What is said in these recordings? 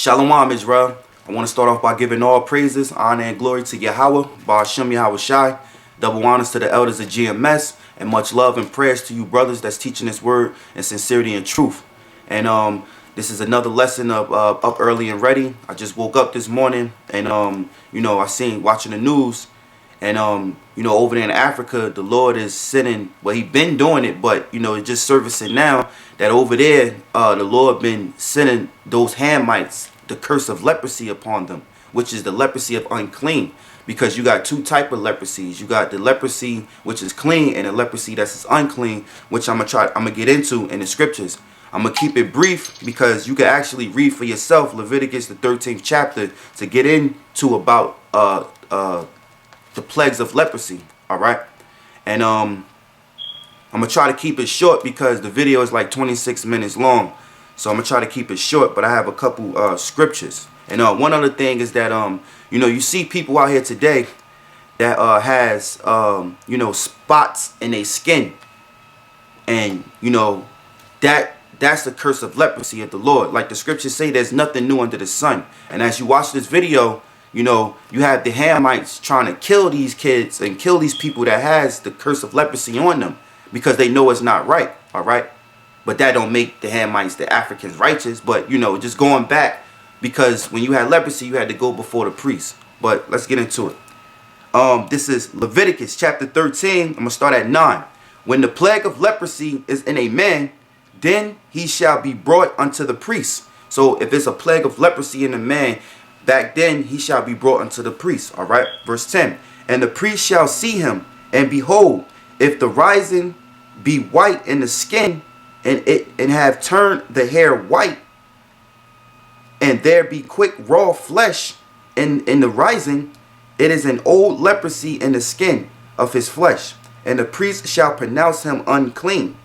Shalawam, Israel. I want to start off by giving all praises, honor, and glory to Yahawah Bahasham Yahawashi. Double honors to the Elders of GMS, and much love and prayers to you brothers that's teaching this word in sincerity and truth. And this is another lesson of Up Early and Ready. I just woke up this morning, and I seen watching the news, and over there in Africa, the Lord is sending. Well, He been doing it, but it's just servicing now. That over there, the Lord been sending those Hamites the curse of leprosy upon them, which is the leprosy of unclean. Because you got two type of leprosies. You got the leprosy which is clean, and the leprosy that's unclean, which I'm gonna get into in the scriptures. I'm gonna keep it brief because you can actually read for yourself Leviticus the 13th chapter to get into about the plagues of leprosy. All right, and I'm gonna try to keep it short because the video is like 26 minutes long, so I'm gonna try to keep it short. But I have a couple scriptures, and one other thing is that you see people out here today that has spots in their skin, and that's the curse of leprosy of the Lord. Like the scriptures say, there's nothing new under the sun. And as you watch this video, you have the Hamites trying to kill these kids and kill these people that has the curse of leprosy on them because they know it's not right. All right, but that don't make the Hamites, the Africans, righteous. But just going back, because when you had leprosy, you had to go before the priest. But let's get into it. This is Leviticus chapter 13. I'm gonna start at 9. When the plague of leprosy is in a man, then he shall be brought unto the priest. So if it's a plague of leprosy in a man, back then he shall be brought unto the priest. All right, verse 10. And the priest shall see him, and behold, if the rising be white in the skin, and have turned the hair white, and there be quick raw flesh in the rising, it is an old leprosy in the skin of his flesh. And the priest shall pronounce him unclean,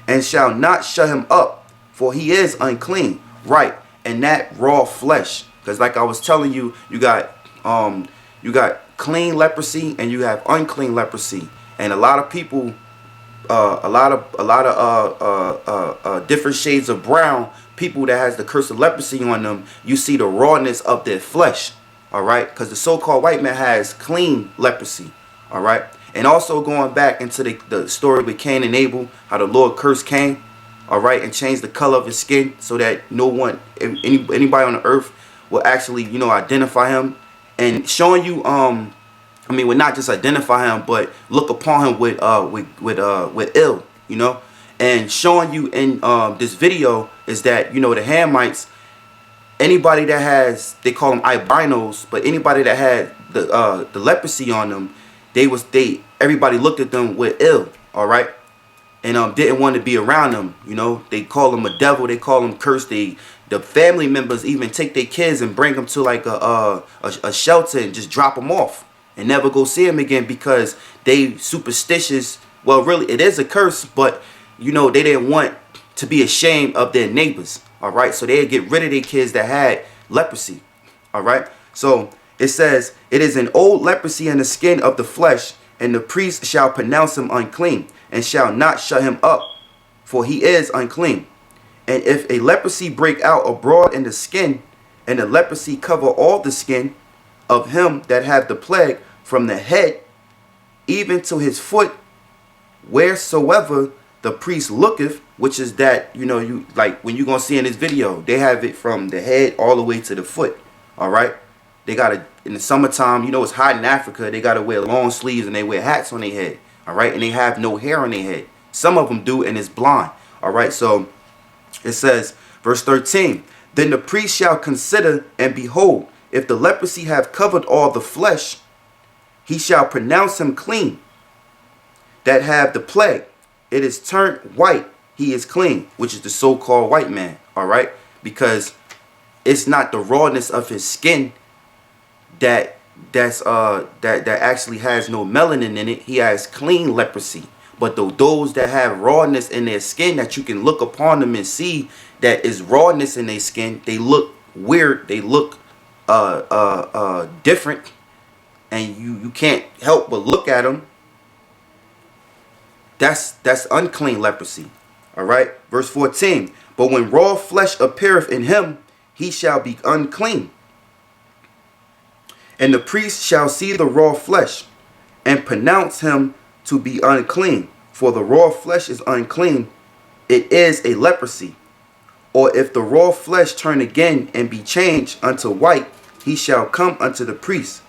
and shall not shut him up, for he is unclean. Right, and that raw flesh, because like I was telling you, you got clean leprosy and you have unclean leprosy, and a lot of people, a lot of different shades of brown. People that has the curse of leprosy on them, you see the rawness of their flesh. All right, because the so-called white man has clean leprosy. All right, and also going back into the story with Cain and Abel, how the Lord cursed Cain, all right, and changed the color of his skin so that no one, anybody on the earth will actually identify him, and showing you well, not just identify him, but look upon him with ill, and showing you in this video is that the Hamites, anybody that has, they call them albinos, but anybody that had the leprosy on them, everybody looked at them with ill, all right, and didn't want to be around them. They call them a devil, they call them cursed. The family members even take their kids and bring them to like a shelter and just drop them off and never go see them again because they superstitious. Well, really, it is a curse, but they didn't want to be ashamed of their neighbors. All right, so they'd get rid of their kids that had leprosy. All right, so it says, it is an old leprosy in the skin of the flesh, and the priest shall pronounce him unclean, and shall not shut him up, for he is unclean. And if a leprosy break out abroad in the skin, and the leprosy cover all the skin of him that have the plague, from the head even to his foot, wheresoever the priest looketh, which is that, you like when you're going to see in this video, they have it from the head all the way to the foot. All right. They got to, in the summertime, it's hot in Africa. They got to wear long sleeves and they wear hats on their head. All right. And they have no hair on their head. Some of them do, and it's blonde. All right. So it says, verse 13, then the priest shall consider, and behold, if the leprosy have covered all the flesh, he shall pronounce him clean. That have the plague, it is turned white, he is clean, which is the so-called white man. All right, because it's not the rawness of his skin that actually has no melanin in it. He has clean leprosy. But those that have rawness in their skin, that you can look upon them and see that is rawness in their skin, they look weird, they look different, and you can't help but look at them. That's unclean leprosy. All right, verse 14. But when raw flesh appeareth in him, he shall be unclean. And the priest shall see the raw flesh, and pronounce him to be unclean. For the raw flesh is unclean, it is a leprosy. Or if the raw flesh turn again and be changed unto white, he shall come unto the priest.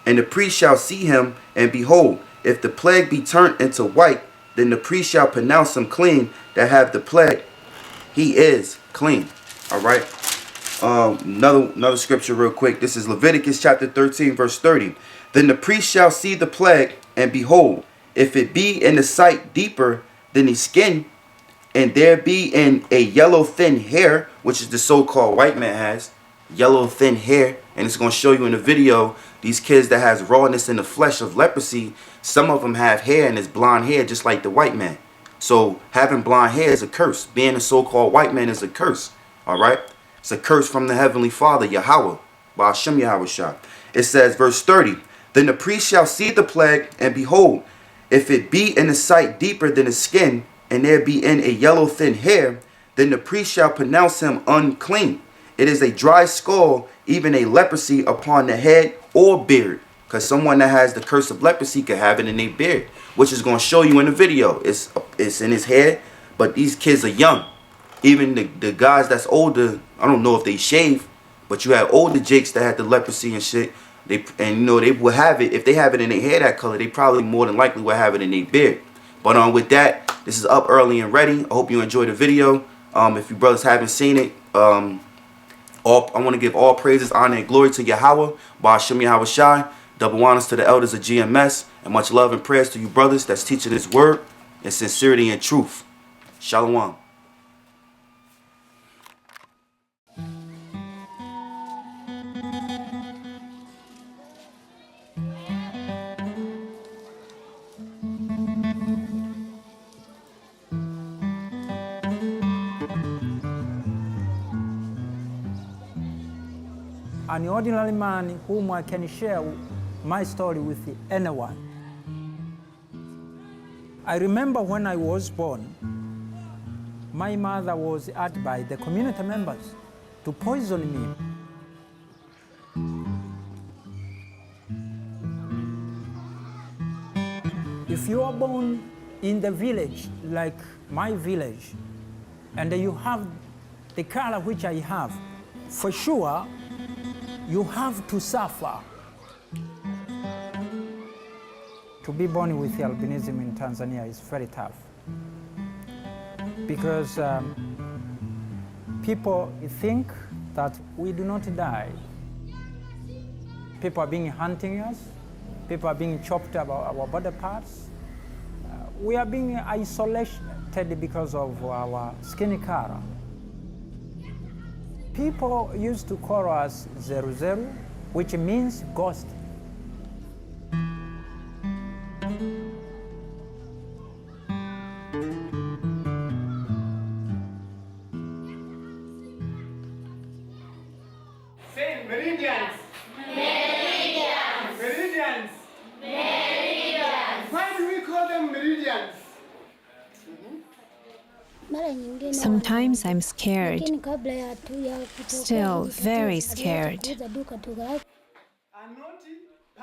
And the priest shall see him, and behold, if the plague be turned into white, then the priest shall pronounce him clean that have the plague. He is clean. All right. Another scripture real quick. This is Leviticus chapter 13, verse 30. Then the priest shall see the plague, and behold, if it be in the sight deeper than the skin, and there be in a yellow thin hair, which is the so-called white man has, yellow thin hair, and it's going to show you in the video, these kids that has rawness in the flesh of leprosy, some of them have hair and it's blonde hair just like the white man. So having blonde hair is a curse. Being a so-called white man is a curse. All right. It's a curse from the Heavenly Father, Yahawah Bahasham Yahawashi. It says, verse 30, then the priest shall see the plague, and behold, if it be in the sight deeper than the skin, and there be in a yellow thin hair, then the priest shall pronounce him unclean. It is a dry skull, even a leprosy upon the head or beard. Because someone that has the curse of leprosy could have it in their beard, which is going to show you in the video. It's in his head, but these kids are young. Even the guys that's older, I don't know if they shave, but you have older jakes that had the leprosy and shit. They will have it. If they have it in their hair that color, they probably more than likely will have it in their beard. But with that, this is up early and ready. I hope you enjoyed the video. If you brothers haven't seen it, I want to give all praises, honor, and glory to Yahawah Bahasham Yahawashi. Double honors to the elders of GMS, and much love and prayers to you brothers that's teaching this word in sincerity and truth. Shalawam. An ordinary man whom I can share my story with anyone. I remember when I was born, my mother was asked by the community members to poison me. If you are born in the village, like my village, and you have the color which I have, for sure, you have to suffer. To be born with albinism in Tanzania is very tough because people think that we do not die. People are being hunting us. People are being chopped about our body parts. We are being isolated because of our skin color. People used to call us Zeru Zeru, which means ghost. Say meridians. Meridians. Meridians. Meridians. Why do we call them meridians? Sometimes I'm scared, still very scared.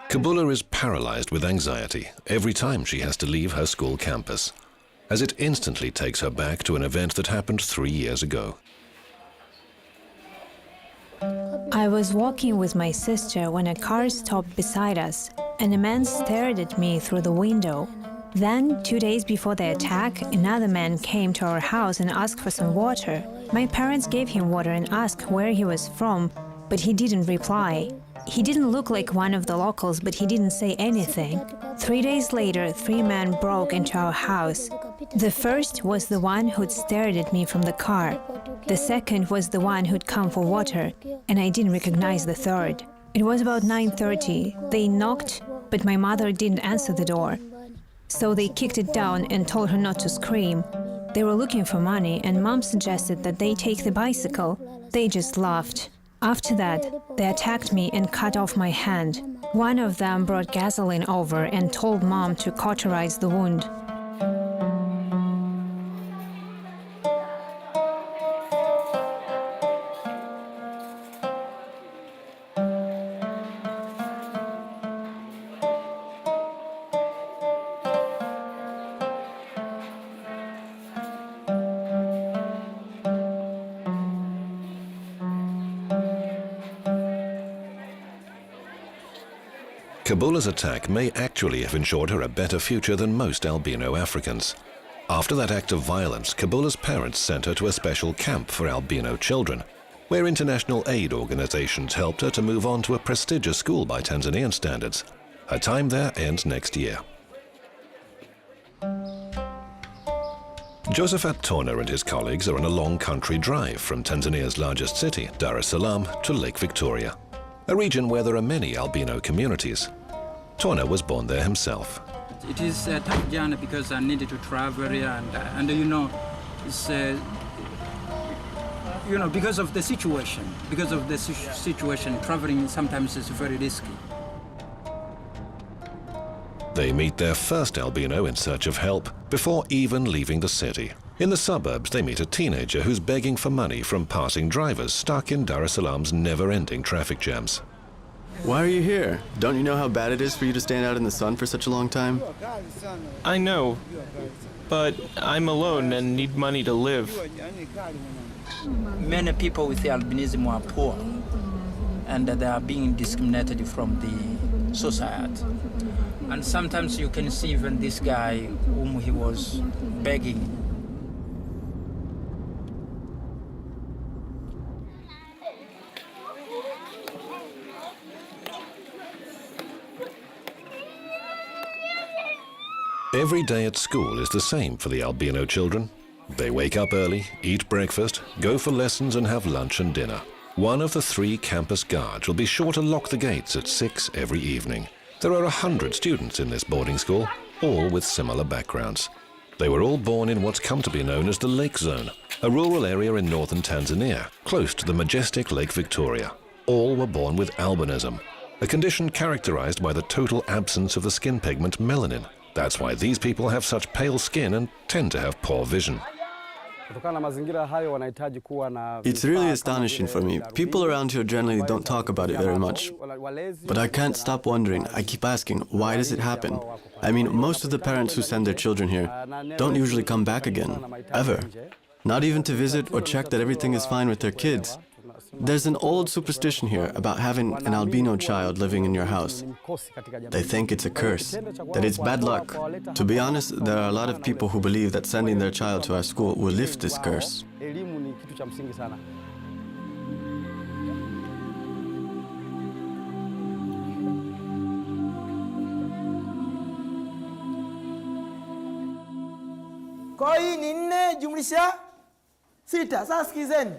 Kabula is paralyzed with anxiety every time she has to leave her school campus, as it instantly takes her back to an event that happened 3 years ago. I was walking with my sister when a car stopped beside us, and a man stared at me through the window. Then, 2 days before the attack, another man came to our house and asked for some water. My parents gave him water and asked where he was from, but he didn't reply. He didn't look like one of the locals, but he didn't say anything. 3 days later, 3 men broke into our house. The first was the one who'd stared at me from the car. The second was the one who'd come for water, and I didn't recognize the third. It was about 9:30. They knocked, but my mother didn't answer the door. So they kicked it down and told her not to scream. They were looking for money, and Mom suggested that they take the bicycle. They just laughed. After that, they attacked me and cut off my hand. One of them brought gasoline over and told Mom to cauterize the wound. Kabula's attack may actually have ensured her a better future than most albino Africans. After that act of violence, Kabula's parents sent her to a special camp for albino children, where international aid organizations helped her to move on to a prestigious school by Tanzanian standards. Her time there ends next year. Josephat Tona and his colleagues are on a long country drive from Tanzania's largest city, Dar es Salaam, to Lake Victoria, a region where there are many albino communities. Tona was born there himself. It is a tough journey because I needed to travel and you know, it's you know, because of the situation. Because of the situation, traveling sometimes is very risky. They meet their first albino in search of help before even leaving the city. In the suburbs, they meet a teenager who's begging for money from passing drivers stuck in Dar es Salaam's never-ending traffic jams. Why are you here? Don't you know how bad it is for you to stand out in the sun for such a long time? I know, but I'm alone and need money to live. Many people with albinism are poor and they are being discriminated from the society. And sometimes you can see even this guy whom he was begging. Every day at school is the same for the albino children. They wake up early, eat breakfast, go for lessons and have lunch and dinner. One of the 3 campus guards will be sure to lock the gates at 6 every evening. There are 100 students in this boarding school, all with similar backgrounds. They were all born in what's come to be known as the Lake Zone, a rural area in northern Tanzania, close to the majestic Lake Victoria. All were born with albinism, a condition characterized by the total absence of the skin pigment melanin. That's why these people have such pale skin and tend to have poor vision. It's really astonishing for me. People around here generally don't talk about it very much. But I can't stop wondering. I keep asking, why does it happen? I mean, most of the parents who send their children here don't usually come back again, ever. Not even to visit or check that everything is fine with their kids. There's an old superstition here about having an albino child living in your house. They think it's a curse, that it's bad luck. To be honest, there are a lot of people who believe that sending their child to our school will lift this curse. Kwa hii ni 4 jumlisha 6. Sasa sikizeni.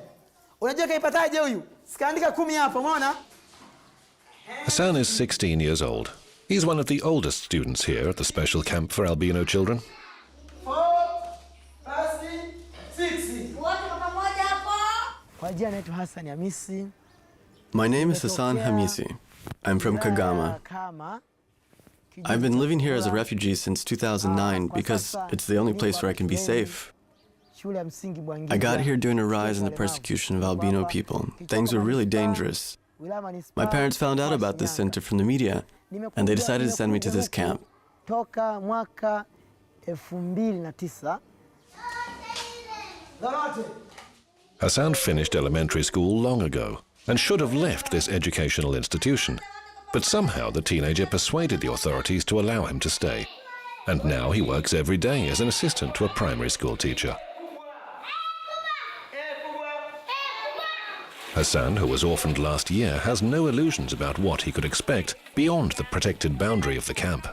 Unajua kaipataje huyu? Sikaandika 10 hapa, umeona? Hassan is 16 years old. He's one of the oldest students here at the special camp for albino children. 4 + 6. Kwa jina naitwa Hassan Hamisi. My name is Hassan Hamisi. I'm from Kagama. I've been living here as a refugee since 2009 because it's the only place where I can be safe. I got here during a rise in the persecution of albino people. Things were really dangerous. My parents found out about this center from the media, and they decided to send me to this camp. Hassan finished elementary school long ago and should have left this educational institution. But somehow the teenager persuaded the authorities to allow him to stay. And now he works every day as an assistant to a primary school teacher. Hassan, who was orphaned last year, has no illusions about what he could expect beyond the protected boundary of the camp.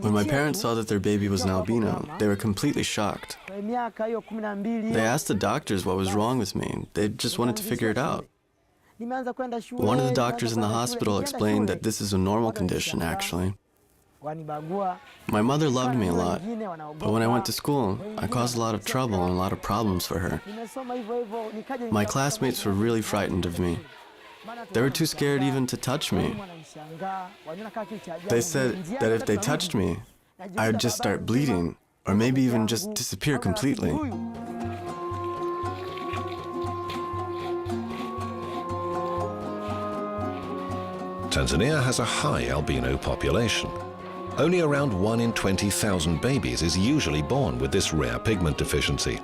When my parents saw that their baby was an albino, they were completely shocked. They asked the doctors what was wrong with me. They just wanted to figure it out. One of the doctors in the hospital explained that this is a normal condition, actually. My mother loved me a lot, but when I went to school, I caused a lot of trouble and a lot of problems for her. My classmates were really frightened of me. They were too scared even to touch me. They said that if they touched me, I would just start bleeding, or maybe even just disappear completely. Tanzania has a high albino population. Only around 1 in 20,000 babies is usually born with this rare pigment deficiency.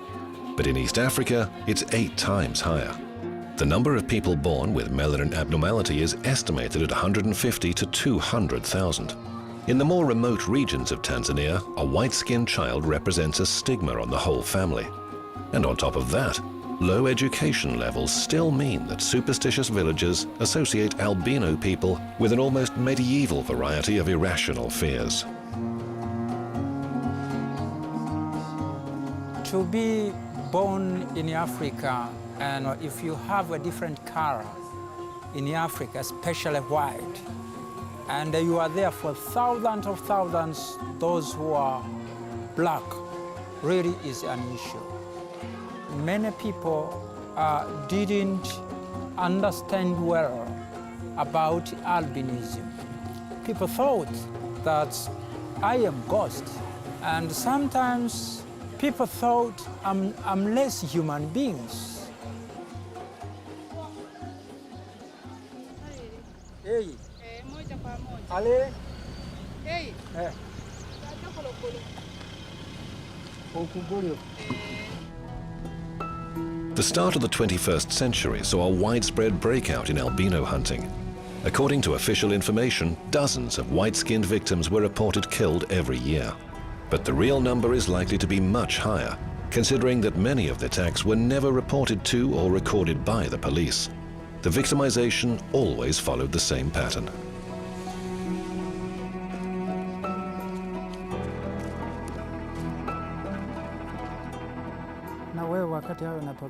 But in East Africa, it's 8 times higher. The number of people born with melanin abnormality is estimated at 150 to 200,000. In the more remote regions of Tanzania, a white-skinned child represents a stigma on the whole family. And on top of that, low education levels still mean that superstitious villagers associate albino people with an almost medieval variety of irrational fears. To be born in Africa, and if you have a different color in Africa, especially white, and you are there for thousands of thousands, those who are black, really is an issue. Many people didn't understand well about albinism. People thought that I am ghost, and sometimes people thought I'm less human beings. Hey. Ale. Hey. The start of the 21st century saw a widespread breakout in albino hunting. According to official information, dozens of white-skinned victims were reported killed every year. But the real number is likely to be much higher, considering that many of the attacks were never reported to or recorded by the police. The victimization always followed the same pattern.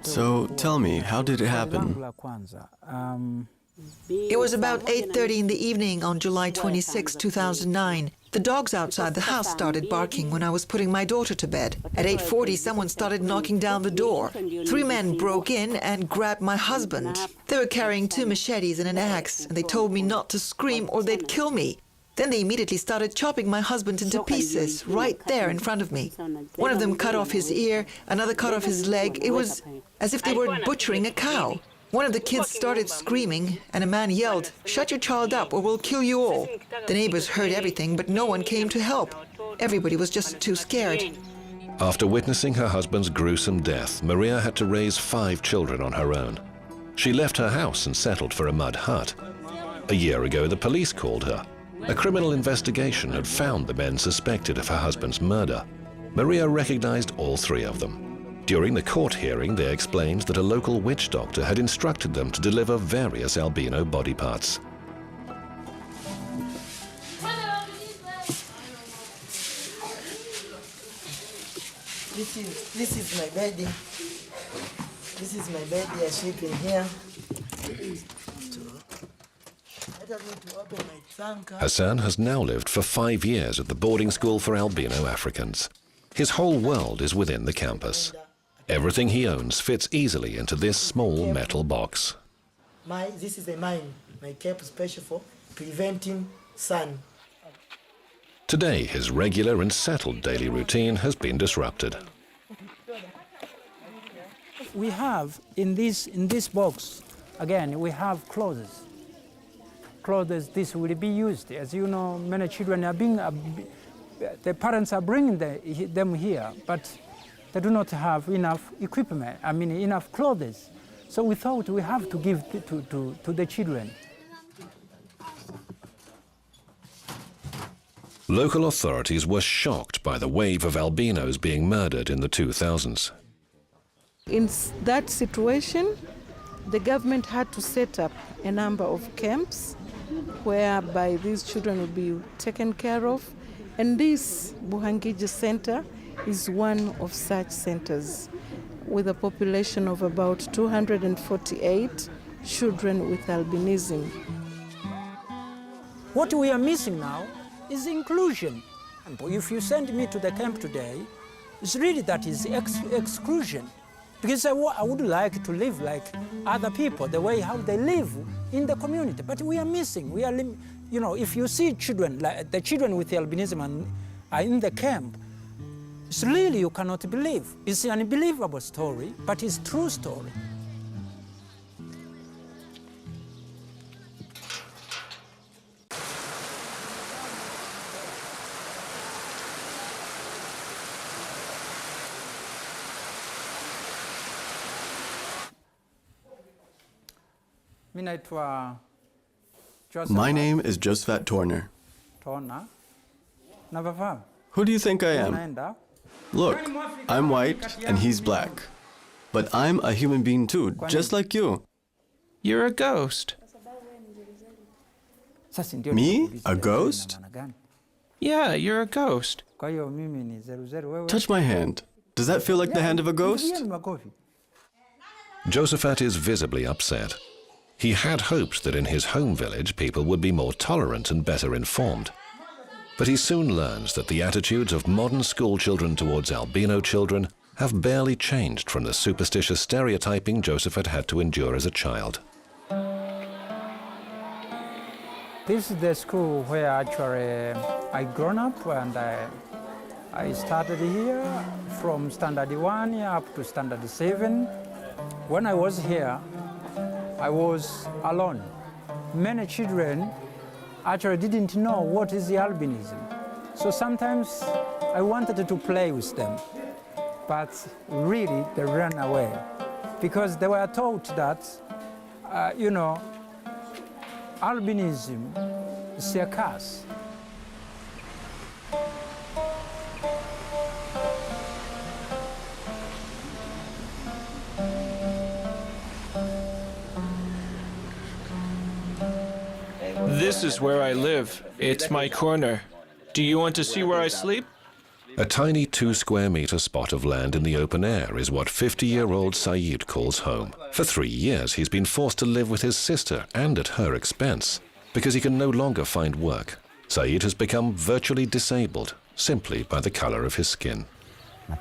So tell me, how did it happen? It was about 8:30 in the evening on July 26, 2009. The dogs outside the house started barking when I was putting my daughter to bed. At 8:40, someone started knocking down the door. 3 men broke in and grabbed my husband. They were carrying 2 machetes and an axe, and they told me not to scream or they'd kill me. Then they immediately started chopping my husband into pieces, right there in front of me. One of them cut off his ear, another cut off his leg. It was as if they were butchering a cow. One of the kids started screaming, and a man yelled, "Shut your child up or we'll kill you all." The neighbors heard everything, but no one came to help. Everybody was just too scared. After witnessing her husband's gruesome death, Maria had to raise 5 children on her own. She left her house and settled for a mud hut. A year ago, the police called her. A criminal investigation had found the men suspected of her husband's murder. Maria recognized all 3 of them. During the court hearing, they explained that a local witch doctor had instructed them to deliver various albino body parts. This is my bed. This is my bed. I sleep in here. Hassan has now lived for 5 years at the boarding school for albino Africans. His whole world is within the campus. Everything he owns fits easily into this small metal box. This is a mine. My cap is special for preventing sun. Today, his regular and settled daily routine has been disrupted. We have in this box, again, we have clothes. Clothes, this will be used. As you know, many children are being, the parents are bringing them here, but they do not have enough equipment, enough clothes. So we thought we have to give to the children. Local authorities were shocked by the wave of albinos being murdered in the 2000s. In that situation, the government had to set up a number of camps whereby these children will be taken care of. And this Buhangiji Center is one of such centers with a population of about 248 children with albinism. What we are missing now is inclusion. If you send me to the camp today, it's really that is exclusion. Because I would like to live like other people, the way how they live in the community. But we are missing. We are, if you see children, like the children with albinism are in the camp, it's really you cannot believe. It's an unbelievable story, but it's a true story. My name is Josephat Torner. Navafahamu? Who do you think I am? Unaenda? Look, I'm white and he's black. But I'm a human being too, just like you. You're a ghost. Sasa ndio Me? nikuuliza A wewe ghost? una maana gani? Yeah, you're a ghost. Kwa hiyo mimi ni zeruzeru wewe. Touch my hand. Does that feel like the hand of a ghost? Mpigieni makofi. Josephat is visibly upset. He had hoped that in his home village people would be more tolerant and better informed. But he soon learns that the attitudes of modern school children towards albino children have barely changed from the superstitious stereotyping Josephat had to endure as a child. This is the school where actually I grown up, and I started here from standard 1 up to standard 7. When I was here, I was alone. Many children actually didn't know what is the albinism. So sometimes I wanted to play with them, but really they ran away because they were taught that, albinism is a curse. This is where I live. It's my corner. Do you want to see where I sleep? A tiny 2-square-meter spot of land in the open air is what 50-year-old Saeed calls home. For 3 years, he's been forced to live with his sister and at her expense because he can no longer find work. Saeed has become virtually disabled simply by the color of his skin.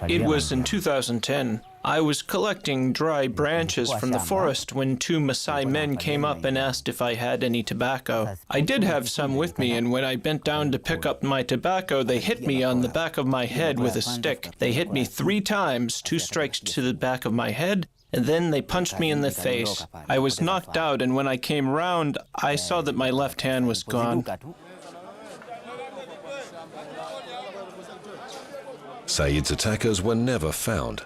It was in 2010. I was collecting dry branches from the forest when 2 Maasai men came up and asked if I had any tobacco. I did have some with me, and when I bent down to pick up my tobacco, they hit me on the back of my head with a stick. They hit me 3 times, 2 strikes to the back of my head, and then they punched me in the face. I was knocked out, and when I came round, I saw that my left hand was gone. Saeed's attackers were never found.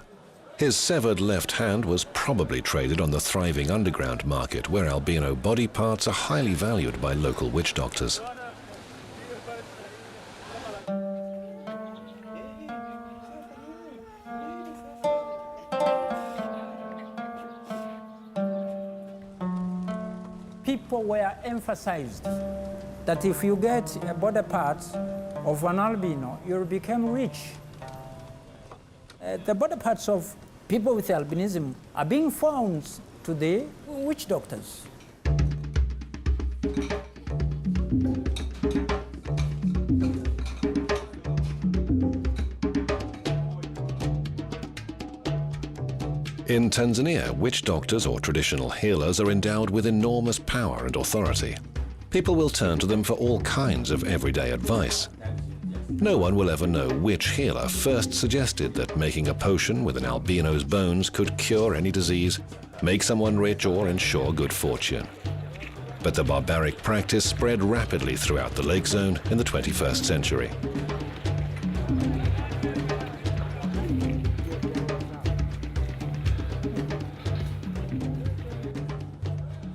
His severed left hand was probably traded on the thriving underground market where albino body parts are highly valued by local witch doctors. People were emphasized that if you get a body part of an albino, you'll become rich. The body parts of people with albinism are being found to the witch doctors. In Tanzania, witch doctors or traditional healers are endowed with enormous power and authority. People will turn to them for all kinds of everyday advice. No one will ever know which healer first suggested that making a potion with an albino's bones could cure any disease, make someone rich, or ensure good fortune. But the barbaric practice spread rapidly throughout the lake zone in the 21st century.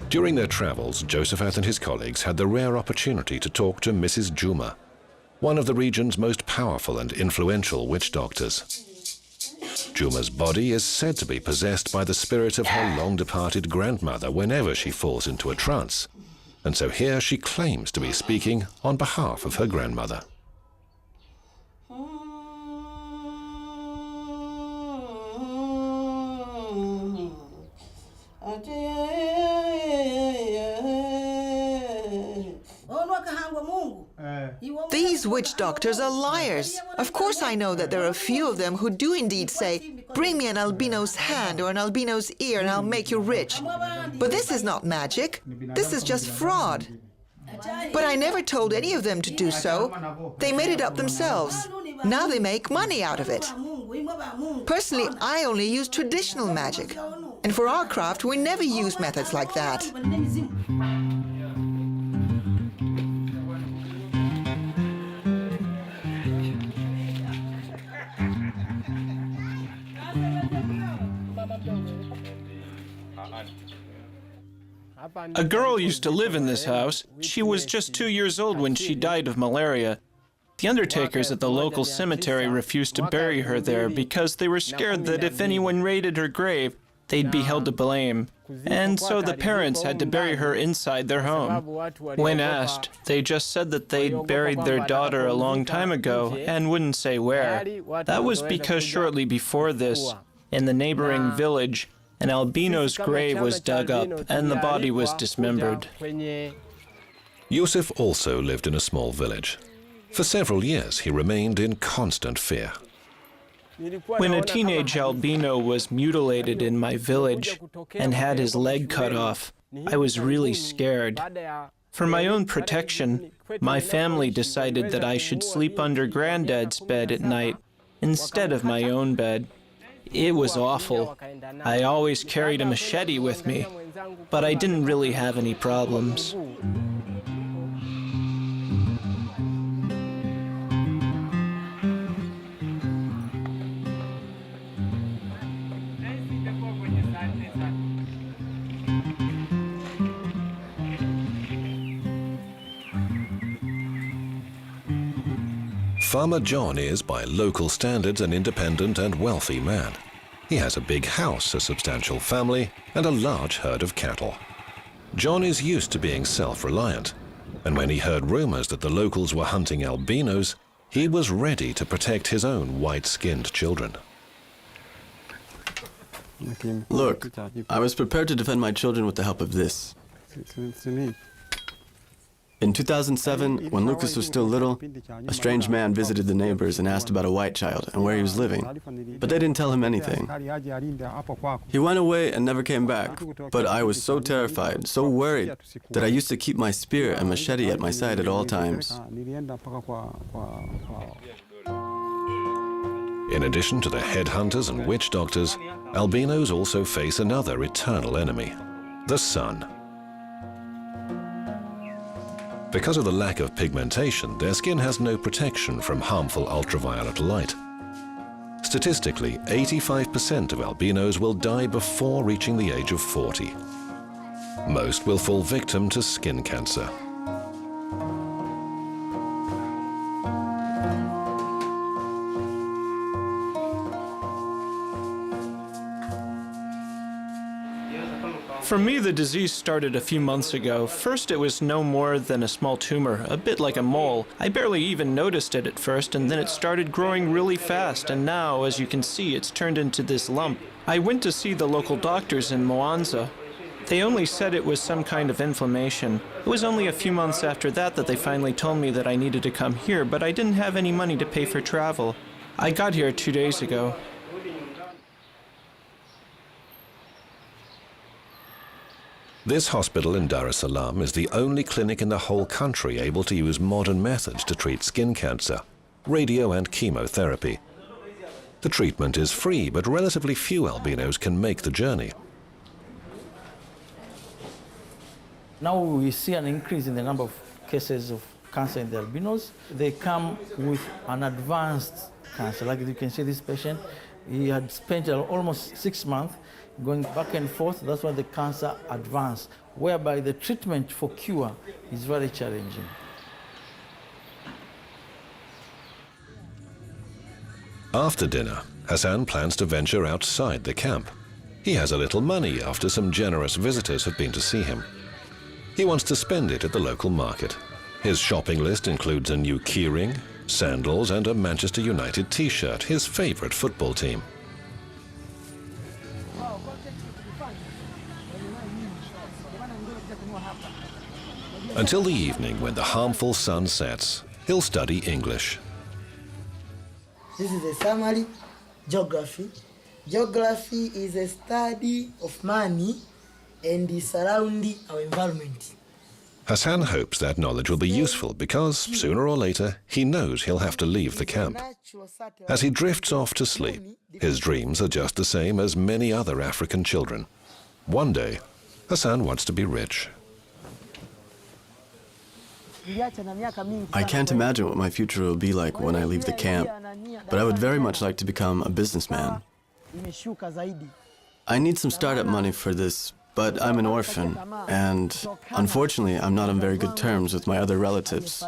During their travels, Josephat and his colleagues had the rare opportunity to talk to Mrs. Juma, one of the region's most powerful and influential witch doctors. Juma's body is said to be possessed by the spirit of her long-departed grandmother whenever she falls into a trance, and so here she claims to be speaking on behalf of her grandmother. These witch doctors are liars. Of course I know that there are a few of them who do indeed say, bring me an albino's hand or an albino's ear and I'll make you rich. But this is not magic. This is just fraud. But I never told any of them to do so. They made it up themselves. Now they make money out of it. Personally, I only use traditional magic. And for our craft, we never use methods like that. A girl used to live in this house. She was just 2 years old when she died of malaria. The undertakers at the local cemetery refused to bury her there because they were scared that if anyone raided her grave, they'd be held to blame. And so the parents had to bury her inside their home. When asked, they just said that they'd buried their daughter a long time ago and wouldn't say where. That was because shortly before this, in the neighboring village, an albino's grave was dug up and the body was dismembered. Yusuf also lived in a small village. For several years, he remained in constant fear. When a teenage albino was mutilated in my village and had his leg cut off, I was really scared. For my own protection, my family decided that I should sleep under Granddad's bed at night instead of my own bed. It was awful. I always carried a machete with me, but I didn't really have any problems. Farmer John is, by local standards, an independent and wealthy man. He has a big house, a substantial family, and a large herd of cattle. John is used to being self-reliant, and when he heard rumors that the locals were hunting albinos, he was ready to protect his own white-skinned children. Look, I was prepared to defend my children with the help of this. In 2007, when Lucas was still little, a strange man visited the neighbors and asked about a white child and where he was living, but they didn't tell him anything. He went away and never came back, but I was so terrified, so worried, that I used to keep my spear and machete at my side at all times. In addition to the headhunters and witch doctors, albinos also face another eternal enemy, the sun. Because of the lack of pigmentation, their skin has no protection from harmful ultraviolet light. Statistically, 85% of albinos will die before reaching the age of 40. Most will fall victim to skin cancer. For me, the disease started a few months ago. First, it was no more than a small tumor, a bit like a mole. I barely even noticed it at first, and then it started growing really fast, and now, as you can see, it's turned into this lump. I went to see the local doctors in Mwanza. They only said it was some kind of inflammation. It was only a few months after that that they finally told me that I needed to come here, but I didn't have any money to pay for travel. I got here 2 days ago. This hospital in Dar es Salaam is the only clinic in the whole country able to use modern methods to treat skin cancer, radio and chemotherapy. The treatment is free, but relatively few albinos can make the journey. Now we see an increase in the number of cases of cancer in the albinos. They come with an advanced cancer. Like you can see this patient, he had spent almost 6 months going back and forth. That's when the cancer advanced, whereby the treatment for cure is very challenging. After dinner, Hassan plans to venture outside the camp. He has a little money after some generous visitors have been to see him. He wants to spend it at the local market. His shopping list includes a new keyring, sandals, and a Manchester United t-shirt, his favorite football team. Until the evening when the harmful sun sets, he'll study English. This is a summary, geography. Geography is a study of money and the surrounding our environment. Hassan hopes that knowledge will be useful because, sooner or later, he knows he'll have to leave the camp. As he drifts off to sleep, his dreams are just the same as many other African children. One day, Hassan wants to be rich. I can't imagine what my future will be like when I leave the camp, but I would very much like to become a businessman. I need some startup money for this but I'm an orphan, and unfortunately, I'm not on very good terms with my other relatives.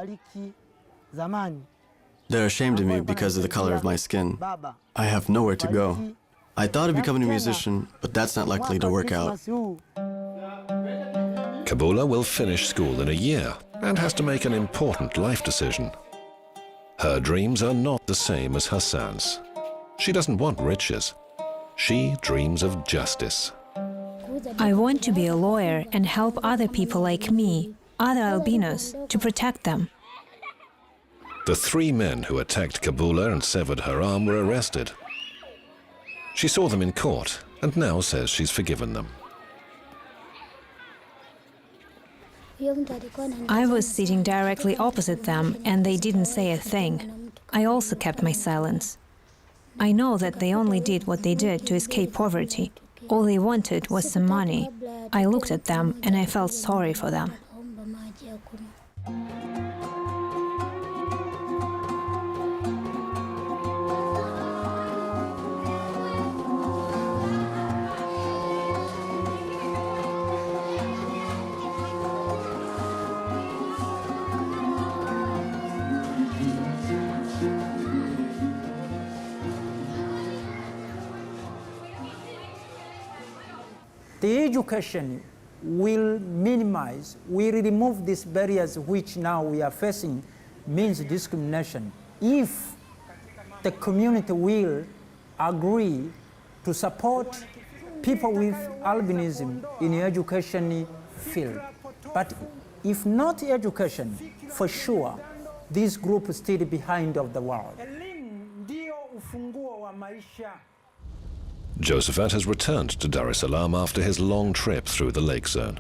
They're ashamed of me because of the color of my skin. I have nowhere to go. I thought of becoming a musician, but that's not likely to work out. Kabula will finish school in a year and has to make an important life decision. Her dreams are not the same as Hassan's. She doesn't want riches. She dreams of justice. I want to be a lawyer and help other people like me, other albinos, to protect them. The 3 men who attacked Kabula and severed her arm were arrested. She saw them in court and now says she's forgiven them. I was sitting directly opposite them and they didn't say a thing. I also kept my silence. I know that they only did what they did to escape poverty. All they wanted was some money. I looked at them and I felt sorry for them. The education will minimize, will remove these barriers which now we are facing, means discrimination. If the community will agree to support people with albinism in the education field. But if not education, for sure, this group is still behind of the world. Josephat has returned to Dar es Salaam after his long trip through the lake zone.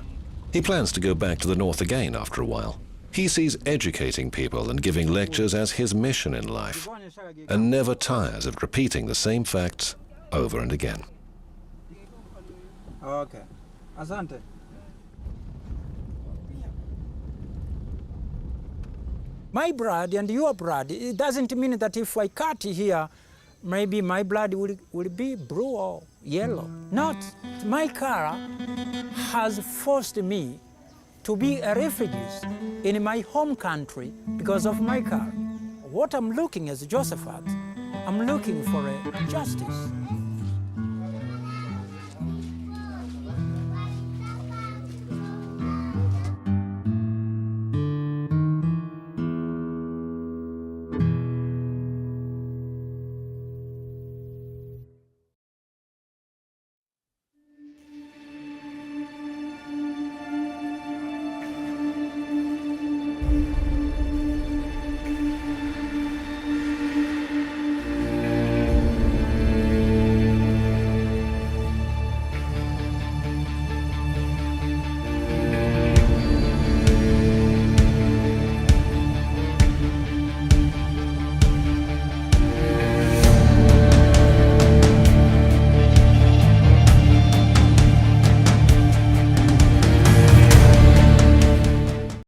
He plans to go back to the north again after a while. He sees educating people and giving lectures as his mission in life, and never tires of repeating the same facts over and again. Okay. Asante. My blood and your blood, it doesn't mean that if I cut here, maybe my blood will be blue or yellow. Not. My color has forced me to be a refugee in my home country because of my color. What I'm looking as Josephat, I'm looking for a justice.